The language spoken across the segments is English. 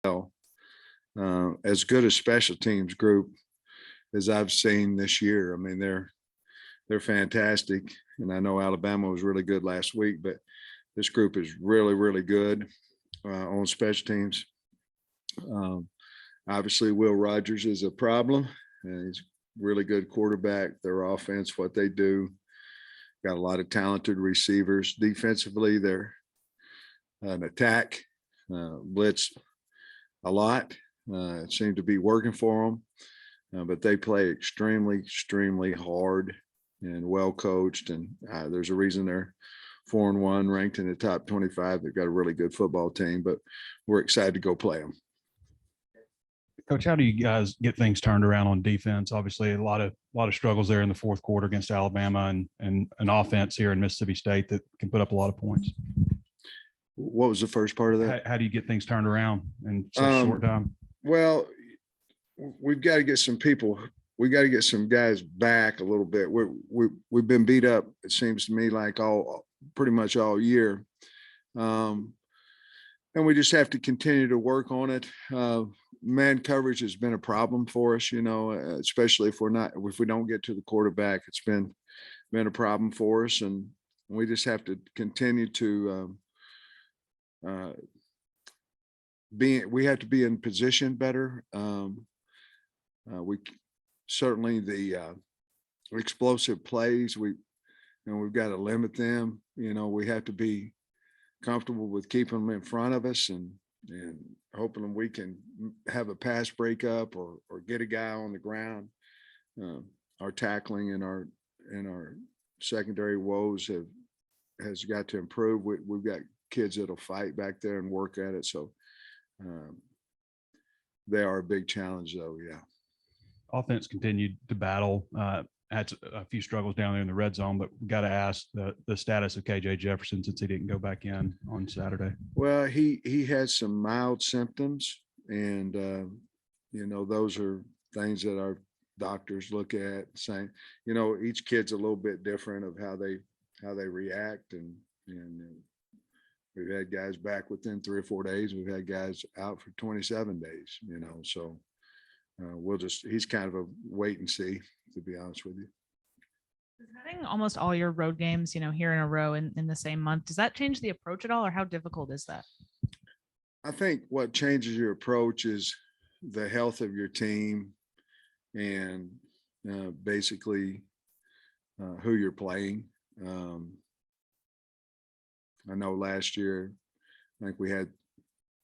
As good a special teams group as I've seen this year. I mean, they're fantastic, and I know Alabama was really good last week, but this group is really, really good on special teams. Obviously, Will Rogers is a problem, and he's a really good quarterback. Their offense, what they do, got a lot of talented receivers. Defensively, they're an attack, blitz a lot. It seemed to be working for them, but they play extremely, extremely hard and well coached. And there's a reason they're 4-1, ranked in the top 25. They've got a really good football team, but we're excited to go play them. Coach, how do you guys get things turned around on defense? Obviously, a lot of struggles there in the fourth quarter against Alabama, and an offense here in Mississippi State that can put up a lot of points. What was the first part of that? How do you get things turned around in such a short time? Well, we've got to get some people. We got to get some guys back a little bit. We've been beat up, it seems to me, like pretty much all year, and we just have to continue to work on it. Man coverage has been a problem for us, especially if we don't get to the quarterback. It's been a problem for us, and we just have to continue to we have to be in position better. We certainly the explosive plays, we've got to limit them. We have to be comfortable with keeping them in front of us and hoping we can have a pass breakup or get a guy on the ground. Our tackling and our secondary woes has got to improve. We've got kids that'll fight back there and work at it. So they are a big challenge, though. Yeah. Offense continued to battle. Had a few struggles down there in the red zone, but we got to ask the status of KJ Jefferson since he didn't go back in on Saturday. Well, he had some mild symptoms, and those are things that our doctors look at, saying, each kid's a little bit different of how they react, and we've had guys back within 3 or 4 days. We've had guys out for 27 days. So he's kind of a wait and see, to be honest with you. Having almost all your road games, here in a row in the same month, does that change the approach at all, or how difficult is that? I think what changes your approach is the health of your team and basically who you're playing. I know last year, I think we had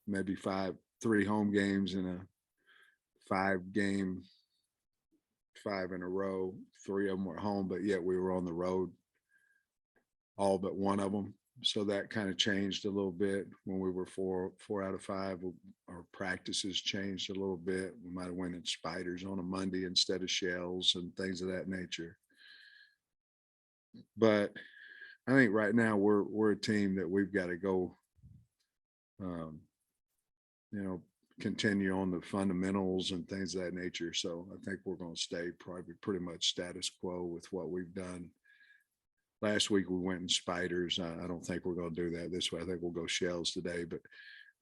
maybe 3 home games in a 5-game, 5 in a row. 3 of them were home, but yet we were on the road, all but one of them. So that kind of changed a little bit when we were 4 out of 5. Our practices changed a little bit. We might have went in spiders on a Monday instead of shells and things of that nature. But I think right now we're a team that we've got to go, continue on the fundamentals and things of that nature. So I think we're going to stay probably pretty much status quo with what we've done. Last week we went in spiders. I don't think we're going to do that this way. I think we'll go shells today, but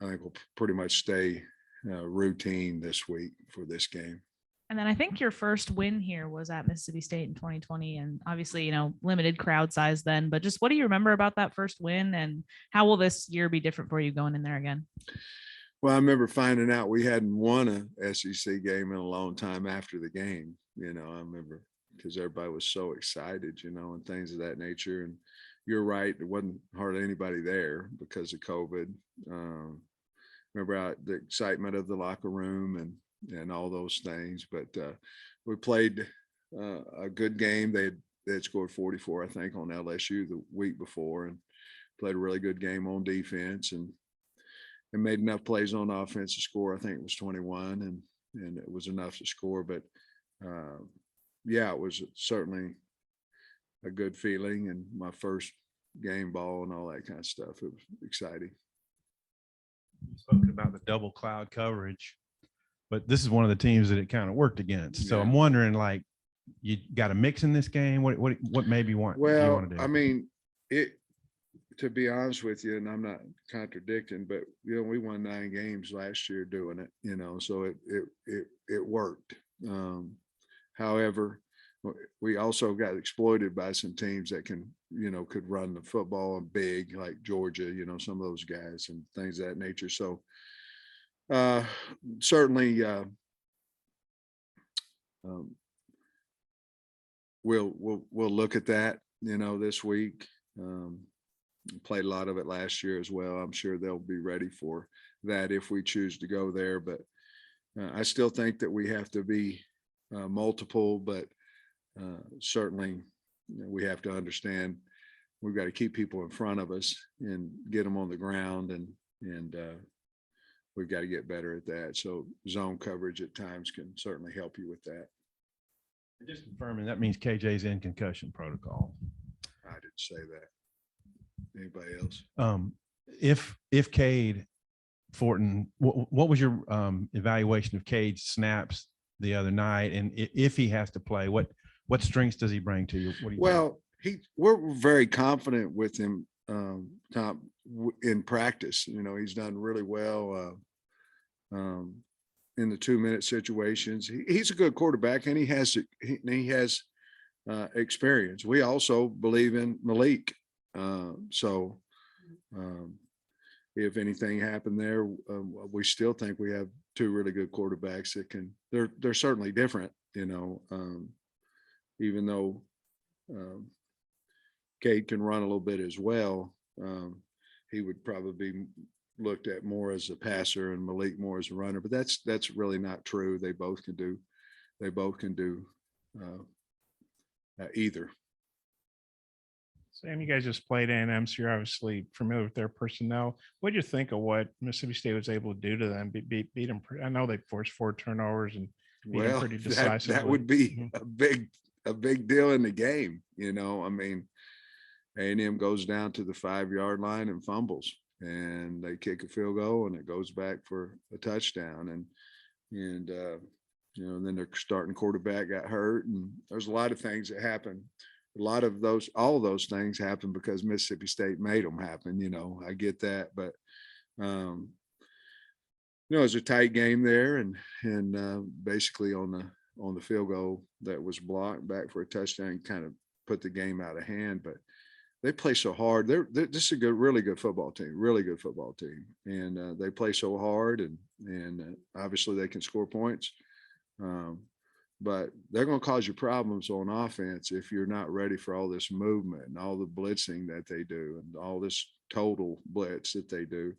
I think we'll pretty much stay routine this week for this game. And then I think your first win here was at Mississippi State in 2020, and obviously, limited crowd size then, but just what do you remember about that first win, and how will this year be different for you going in there again? Well, I remember finding out we hadn't won a SEC game in a long time after the game. I remember because everybody was so excited, and things of that nature. And you're right, there wasn't hardly anybody there because of COVID. Remember the excitement of the locker room and all those things. But we played a good game. They had scored 44, I think, on LSU the week before, and played a really good game on defense and made enough plays on offense to score. I think it was 21, and it was enough to score. But it was certainly a good feeling, and my first game ball and all that kind of stuff. It was exciting. You spoke about the double cloud coverage, but this is one of the teams that it kind of worked against. So I'm wondering, you got a mix in this game. What maybe you want? Well, you want to do? I mean, to be honest with you, and I'm not contradicting, but we won 9 games last year doing it, so it worked. However, we also got exploited by some teams that could run the football and big, like Georgia, some of those guys and things of that nature. So certainly we'll look at that, this week. Played a lot of it last year as well. I'm sure they'll be ready for that if we choose to go there. But I still think that we have to be multiple, but certainly we have to understand we've got to keep people in front of us and get them on the ground, and we've got to get better at that. So zone coverage at times can certainly help you with that. Just confirming, that means KJ's in concussion protocol. I didn't say that. Anybody else? If Cade Fortin, what was your evaluation of Cade's snaps the other night? And if he has to play, what strengths does he bring to you? Well, we're very confident with him, Tom, in practice. He's done really well in the 2-minute situations. He's a good quarterback, and he has experience. We also believe in Malik. So if anything happened there, we still think we have 2 really good quarterbacks that they're certainly different, even though Cade can run a little bit as well. He would probably be looked at more as a passer and Malik more as a runner, but that's really not true. They both can do either. Sam, you guys just played A&M, so you're obviously familiar with their personnel. What did you think of what Mississippi State was able to do to them? Beat them. I know they forced 4 turnovers and beat them pretty decisively. That would be a big deal in the game. I mean, A&M goes down to the 5-yard line and fumbles, and they kick a field goal, and it goes back for a touchdown. And then their starting quarterback got hurt, and there's a lot of things that happen. All of those things happen because Mississippi State made them happen. I get that, but it was a tight game there, and basically on the field goal that was blocked back for a touchdown, kind of put the game out of hand. But they play so hard. This is a really good football team, and they play so hard, and obviously they can score points. But they're going to cause you problems on offense if you're not ready for all this movement and all the blitzing that they do and all this total blitz that they do.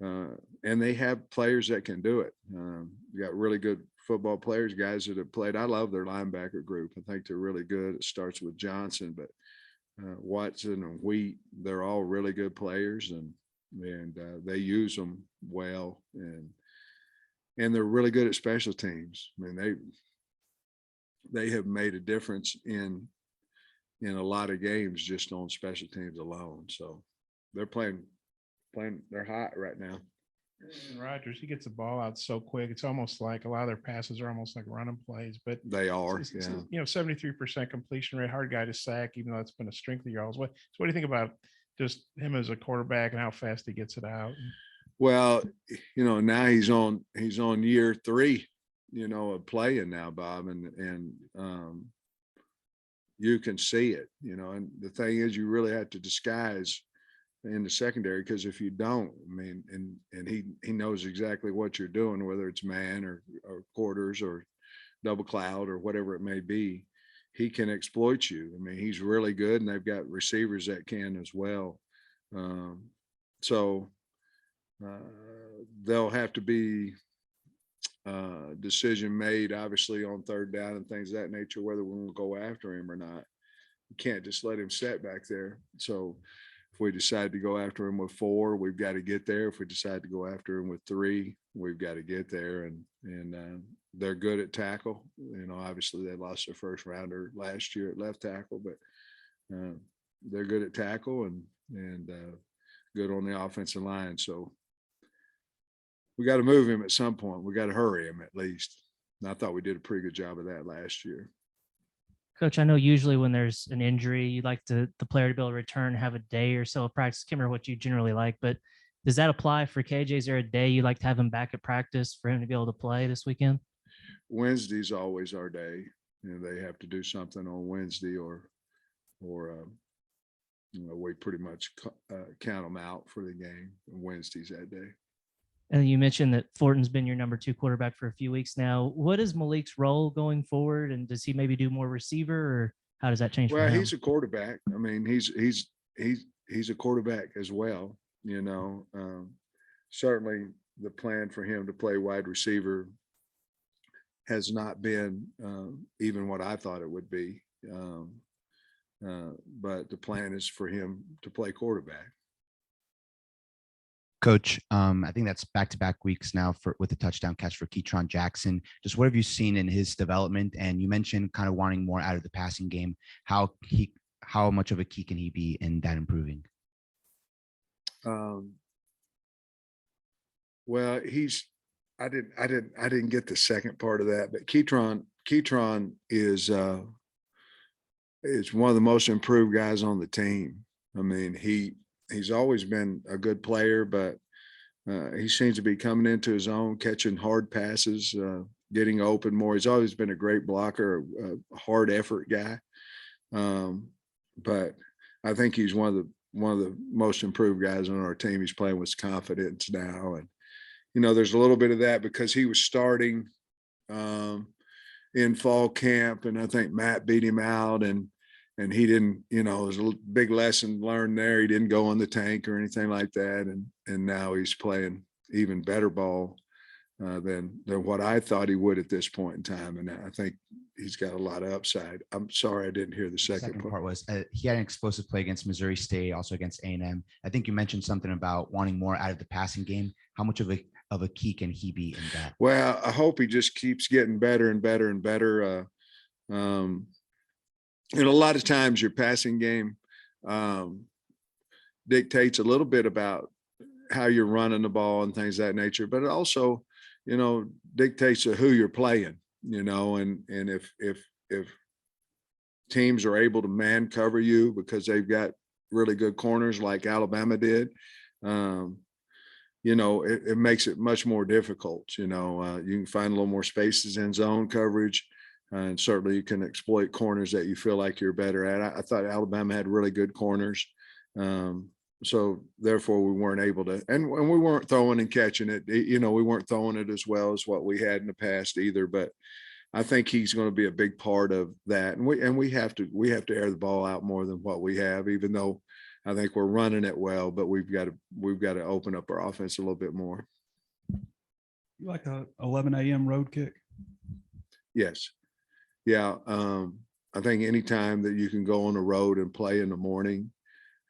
And they have players that can do it. You got really good football players, guys that have played. I love their linebacker group. I think they're really good. It starts with Johnson, but Watson and Wheat, they're all really good players, and they use them well. And they're really good at special teams. I mean, they have made a difference in a lot of games just on special teams alone. So they're playing, they're hot right now. And Rodgers, he gets the ball out so quick. It's almost like a lot of their passes are almost like running plays, but They are, it's, yeah. 73% completion rate, hard guy to sack, even though that's been a strength of y'all's. What do you think about just him as a quarterback and how fast he gets it out? Well, now he's on year 3, of playing now, Bob, and you can see it, and the thing is, you really have to disguise in the secondary, because if you don't, I mean, and he knows exactly what you're doing, whether it's man or quarters or double cloud or whatever it may be, he can exploit you. I mean, he's really good, and they've got receivers that can as well. So there'll have to be decision made, obviously, on 3rd down and things of that nature, whether we're going to go after him or not. You can't just let him sit back there. So if we decide to go after him with 4, we've got to get there. If we decide to go after him with 3, we've got to get there. And they're good at tackle. Obviously they lost their 1st rounder last year at left tackle, but they're good at tackle and good on the offensive line. So we got to move him at some point. We got to hurry him at least. And I thought we did a pretty good job of that last year. Coach, I know usually when there's an injury, you like the player to be able to return, have a day or so of practice. Can't remember what you generally like, but does that apply for KJ? Is there a day you like to have him back at practice for him to be able to play this weekend? Wednesday's always our day. They have to do something on Wednesday or we pretty much count them out for the game. Wednesday's that day. And you mentioned that Thornton's been your number 2 quarterback for a few weeks now. What is Malik's role going forward? And does he maybe do more receiver, or how does that change for Well, him? he's a quarterback. I mean, he's a quarterback as well. Certainly the plan for him to play wide receiver has not been even what I thought it would be. But the plan is for him to play quarterback. Coach, I think that's back-to-back weeks now with the touchdown catch for Keytron Jackson. Just what have you seen in his development? And you mentioned kind of wanting more out of the passing game. How much of a key can he be in that improving? Well, I didn't get the second part of that, but Keytron is one of the most improved guys on the team. I mean, he's always been a good player, but he seems to be coming into his own, catching hard passes, getting open more. He's always been a great blocker, a hard effort guy. But I think he's one of the most improved guys on our team. He's playing with confidence now. And, there's a little bit of that because he was starting in fall camp, and I think Matt beat him out, and he didn't, it was a big lesson learned there. He didn't go on the tank or anything like that. And now he's playing even better ball than what I thought he would at this point in time. And I think he's got a lot of upside. I'm sorry I didn't hear the second part. Was he had an explosive play against Missouri State, also against A&M. I think you mentioned something about wanting more out of the passing game. How much of a key can he be in that? Well, I hope he just keeps getting better and better and better. A lot of times your passing game dictates a little bit about how you're running the ball and things of that nature, but it also, dictates to who you're playing, and if teams are able to man cover you because they've got really good corners like Alabama did, it makes it much more difficult. You can find a little more spaces in zone coverage. And certainly you can exploit corners that you feel like you're better at. I thought Alabama had really good corners. So therefore we weren't able to, and we weren't throwing and catching it. We weren't throwing it as well as what we had in the past either, but I think he's going to be a big part of that. And we have to air the ball out more than what we have, even though I think we're running it well, but we've got to open up our offense a little bit more. You like a 11 a.m. road kick? Yes. Yeah. I think anytime that you can go on the road and play in the morning,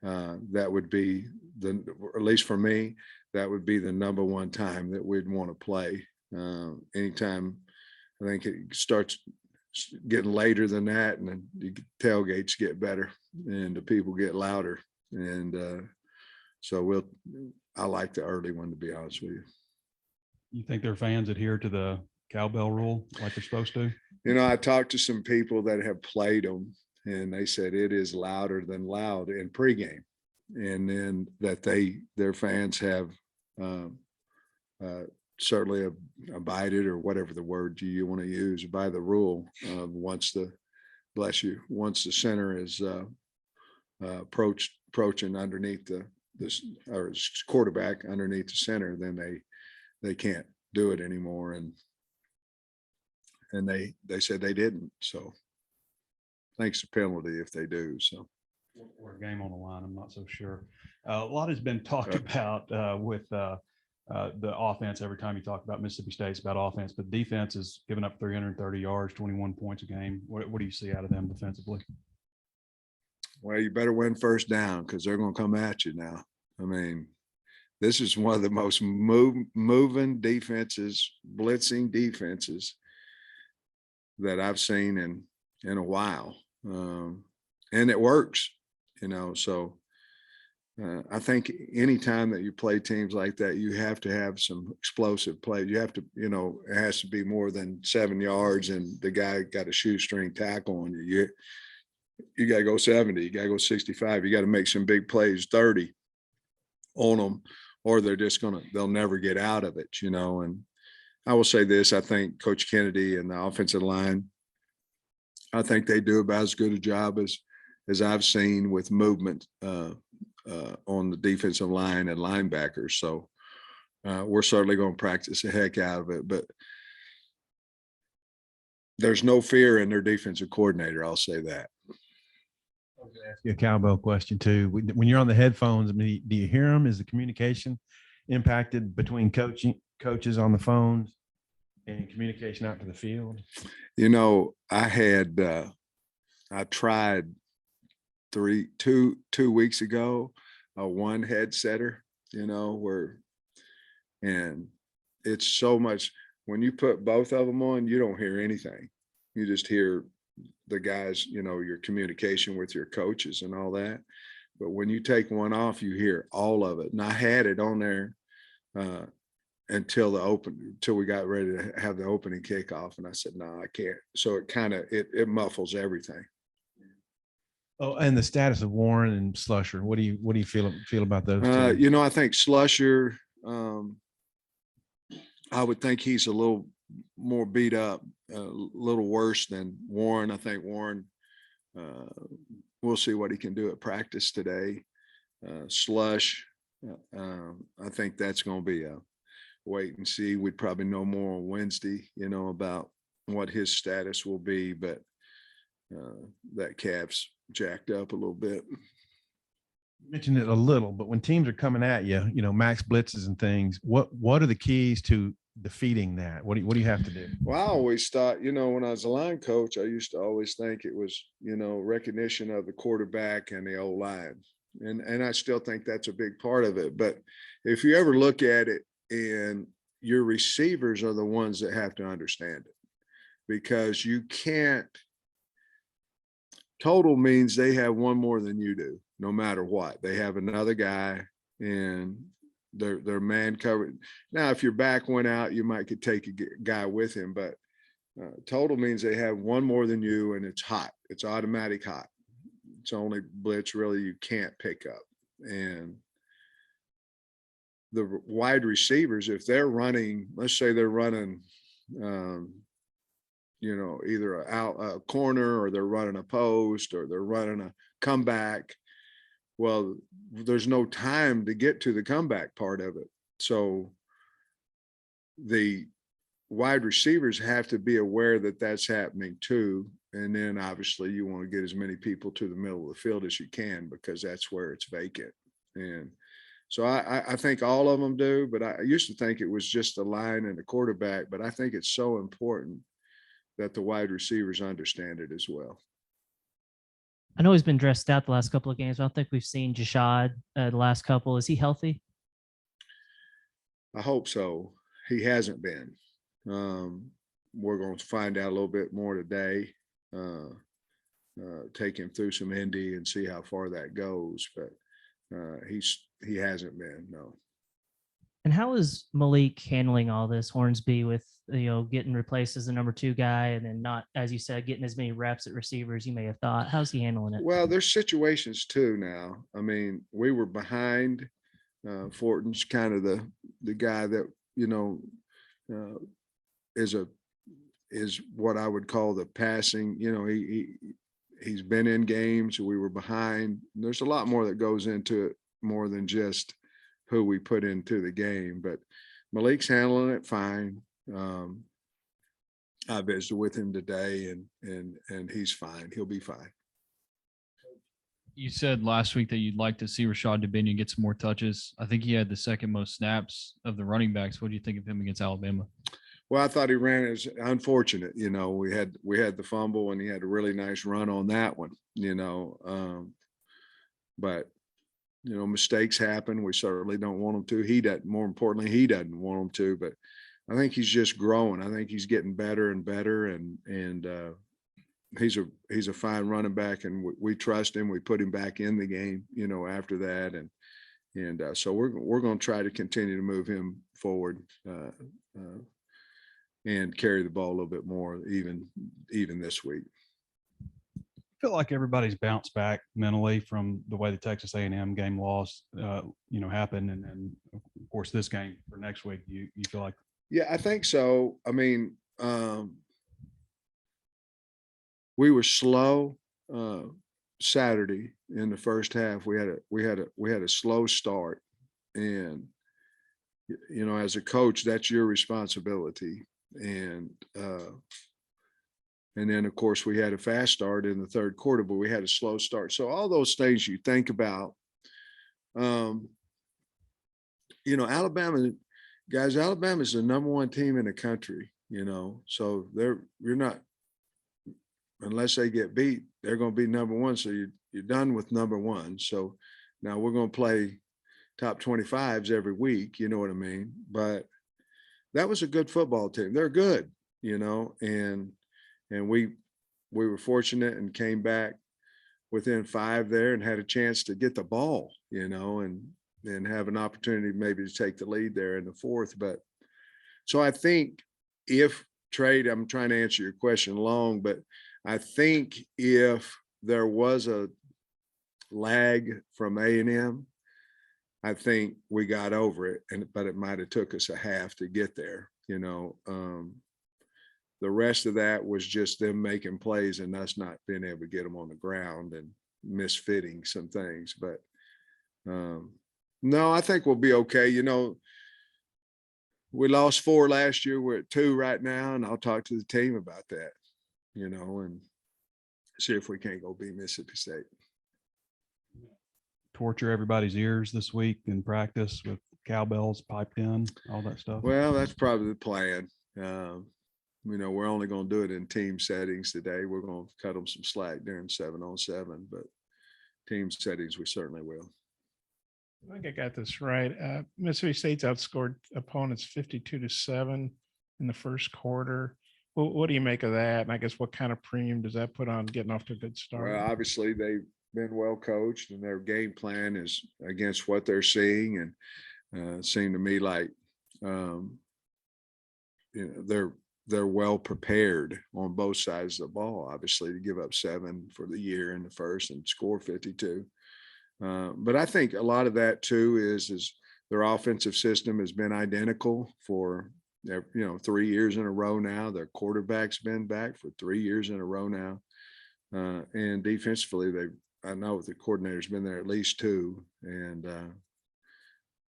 that would be at least for me, that would be the number one time that we'd want to play. Anytime I think it starts getting later than that, and then the tailgates get better and the people get louder. And so I like the early one, to be honest with you. You think their fans adhere to the cowbell rule like they're supposed to? I talked to some people that have played them, and they said it is louder than loud in pregame, and then that their fans have certainly abided, or whatever the word you want to use, by the rule. Once the center is approaching underneath or quarterback underneath the center, then they can't do it anymore. And they said they didn't. So thanks to penalty if they do. So or a game on the line, I'm not so sure. A lot has been talked about with the offense. Every time you talk about Mississippi State, it's about offense, but defense is giving up 330 yards, 21 points a game. What do you see out of them defensively? Well, you better win first down, because they're going to come at you now. I mean, this is one of the most moving defenses, blitzing defenses that I've seen in a while. And it works, so I think anytime that you play teams like that, you have to have some explosive play. You have to, it has to be more than 7 yards and the guy got a shoestring tackle on you. You got to go 70, you got to go 65. You got to make some big plays, 30 on them, or they'll never get out of it, and I will say this, I think Coach Kennedy and the offensive line, I think they do about as good a job as I've seen with movement on the defensive line and linebackers. So we're certainly going to practice the heck out of it, but there's no fear in their defensive coordinator. I'll say that. Ask you a cowbell question too. When you're on the headphones, I mean, do you hear them? Is the communication impacted between coaches on the phones and communication out to the field? I tried 2 weeks ago, a one headsetter, and it's so much when you put both of them on, you don't hear anything. You just hear the guys, your communication with your coaches and all that. But when you take one off, you hear all of it. And I had it on there until we got ready to have the opening kickoff. And I said, no, I can't. So it muffles everything. Oh, and the status of Warren and Slusher. What do you feel about those two? I think Slusher, I would think he's a little more beat up, a little worse than Warren. I think Warren, we'll see what he can do at practice today. Slush, I think that's going to be a wait and see. We'd probably know more on Wednesday, about what his status will be, but that calf's jacked up a little bit. You mentioned it a little, but when teams are coming at you, max blitzes and things, what are the keys to defeating that? What do you have to do? Well, I always thought, when I was a line coach, I used to always think it was, recognition of the quarterback and the O-line. And I still think that's a big part of it. But if you ever look at it, and your receivers are the ones that have to understand it, because you can't. Total means they have one more than you do, no matter what. They have another guy and they're man covered. Now, if your back went out, you might could take a guy with him, but total means they have one more than you, and it's hot. It's automatic hot. It's only blitz really you can't pick up. And the wide receivers, if they're running, let's say they're running, either a corner, or they're running a post, or they're running a comeback. Well, there's no time to get to the comeback part of it. So the wide receivers have to be aware that that's happening too. And then obviously you want to get as many people to the middle of the field as you can, because that's where it's vacant. And so I think all of them do, but I used to think it was just the line and the quarterback, but I think it's so important that the wide receivers understand it as well. I know he's been dressed out the last couple of games. I don't think we've seen Jashad the last couple. Is he healthy? I hope so. He hasn't been. We're going to find out a little bit more today. Take him through some Indy and see how far that goes. But he hasn't been, no. And how is Malik handling all this, Hornsby, with getting replaced as the number 2 guy, and then not, as you said, getting as many reps at receivers you may have thought? How's he handling it? Well, there's situations too now. I mean, we were behind. Fortin's kind of the guy that is what I would call the passing. He's been in games. We were behind. There's a lot more that goes into it, more than just who we put into the game. But Malik's handling it fine. I visited with him today, and he's fine. He'll be fine. You said last week that you'd like to see Rashad Dubinion get some more touches. I think he had the second most snaps of the running backs. What do you think of him against Alabama? Well, I thought he ran as unfortunate. We had the fumble, and he had a really nice run on that one. But mistakes happen. We certainly don't want him to. He doesn't. More importantly, he doesn't want him to. But I think he's just growing. I think he's getting better and better, and he's a fine running back, and we trust him. We put him back in the game, after that, and And so we're going to try to continue to move him forward and carry the ball a little bit more, even this week. Feel like everybody's bounced back mentally from the way the Texas A&M game loss, happened. And then of course this game for next week, you feel like? Yeah, I think so. I mean, we were slow Saturday in the first half. We had a slow start, and as a coach, that's your responsibility. And then of course we had a fast start in the third quarter, but we had a slow start. So all those things you think about, Alabama is the number one team in the country, so you're not, unless they get beat, they're going to be number one. So you're done with number one. So now we're going to play top 25s every week. You know what I mean? But that was a good football team. They're good, and we were fortunate and came back within 5 there and had a chance to get the ball, and have an opportunity maybe to take the lead there in the fourth. But so I think if Trade, I'm trying to answer your question long, but I think if there was a lag from A&M, I think we got over it, but it might have took us a half to get there. The rest of that was just them making plays and us not being able to get them on the ground and misfitting some things. But no, I think we'll be okay. We lost 4 last year. We're at 2 right now, and I'll talk to the team about that, and see if we can't go beat Mississippi State. Torture everybody's ears this week in practice with cowbells piped in, all that stuff? Well, that's probably the plan. We're only going to do it in team settings today. We're going to cut them some slack during 7-on-7, but team settings, we certainly will. I think I got this right. Mississippi State's outscored opponents 52-7 in the first quarter. What do you make of that? And I guess what kind of premium does that put on getting off to a good start? Well, obviously they've been well coached, and their game plan is against what they're seeing. And it seemed to me like they're well prepared on both sides of the ball, obviously, to give up 7 for the year in the first and score 52. But I think a lot of that too is their offensive system has been identical for 3 years in a row now. Their quarterback's been back for 3 years in a row now. And defensively, I know the coordinator's been there at least 2.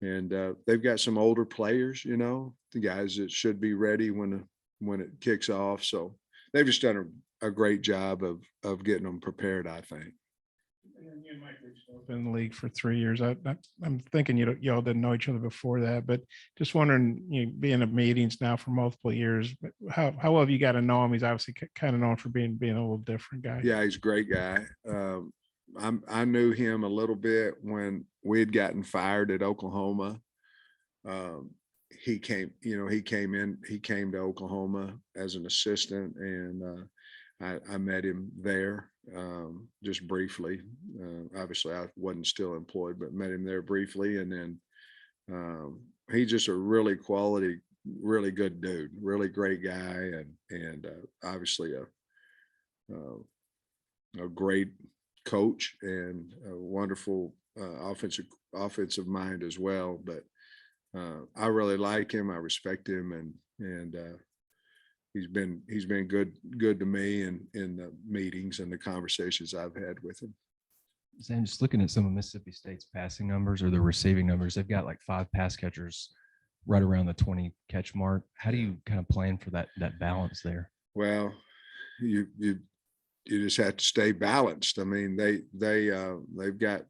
And they've got some older players, the guys that should be ready when it kicks off. So they've just done a great job of getting them prepared, I think. You and Mike have been in the league for 3 years. I'm thinking y'all didn't know each other before that, but just wondering, being at meetings now for multiple years, how well have you got to know him? He's obviously kind of known for being a little different guy. Yeah, he's a great guy. I knew him a little bit when we had gotten fired at Oklahoma. He came to Oklahoma as an assistant, and I met him there just briefly. Obviously, I wasn't still employed, but met him there briefly. And then he's just a really quality, really good dude, really great guy, and obviously a great coach and a wonderful offensive mind as well. But I really like him. I respect him, and he's been good to me in the meetings and the conversations I've had with him. And just looking at some of Mississippi State's passing numbers or the receiving numbers, they've got like 5 pass catchers right around the 20 catch mark. How do you kind of plan for that balance there? Well, you just have to stay balanced. I mean, they've got,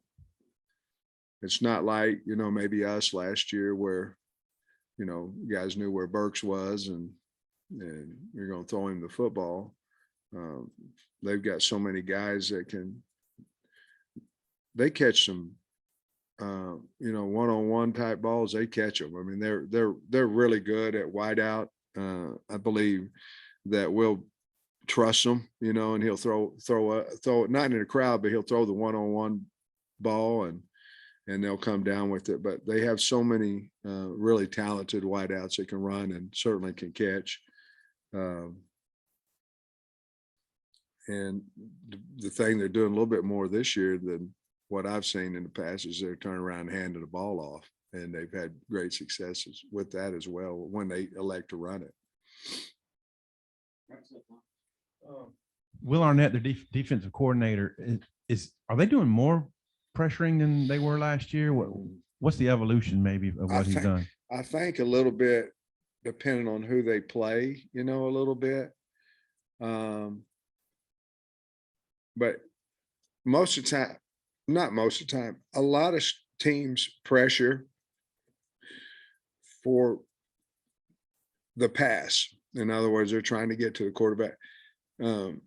it's not like, maybe us last year where, you guys knew where Burks was and you're going to throw him the football. They've got so many guys that they catch some, one-on-one type balls. They catch them. I mean, they're really good at wideout. I believe that we'll trust him, and he'll throw it not in a crowd, but he'll throw the one-on-one ball, and and they'll come down with it. But they have so many really talented wideouts that can run and certainly can catch. And the thing they're doing a little bit more this year than what I've seen in the past is they're turning around and handing the ball off, and they've had great successes with that as well when they elect to run it. Will Arnett, their defensive coordinator, are they doing more pressuring than they were last year? What's the evolution maybe of what he's done? I think a little bit, depending on who they play, a little bit. But most of the time, not most of the time, a lot of teams pressure for the pass. In other words, they're trying to get to the quarterback.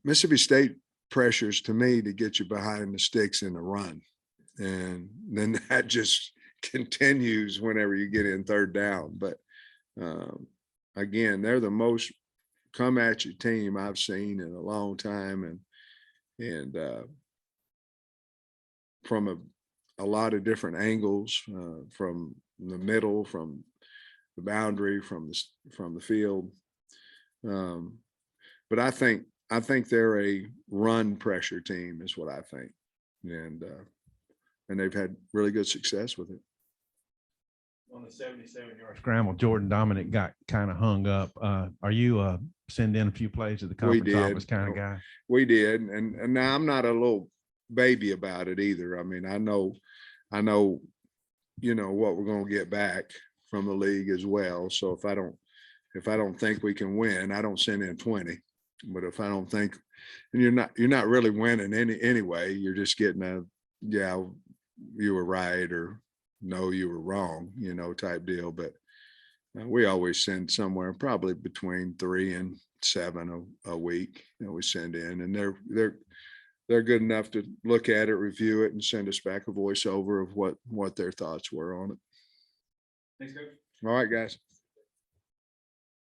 Mississippi State pressures to me to get you behind the sticks in the run. And then that just continues whenever you get in third down. But again, they're the most come at you team I've seen in a long time. And from a lot of different angles, from the middle, from the boundary, from the field. But I think they're a run pressure team is what I think. And they've had really good success with it. On the 77-yard scramble, Jordan Dominic got kind of hung up. Are you send in a few plays to the conference office kind of guy? We did. And now I'm not a little baby about it either. I mean, I know, what we're going to get back from the league as well. So if I don't think we can win, I don't send in 20. But if I don't think, and you're not really winning anyway, you're just getting yeah, you were right, or no, you were wrong, type deal. But we always send somewhere probably between 3 and 7 a week. We send in, and they're good enough to look at it, review it, and send us back a voiceover of what their thoughts were on it. Thanks, Coach. All right, guys.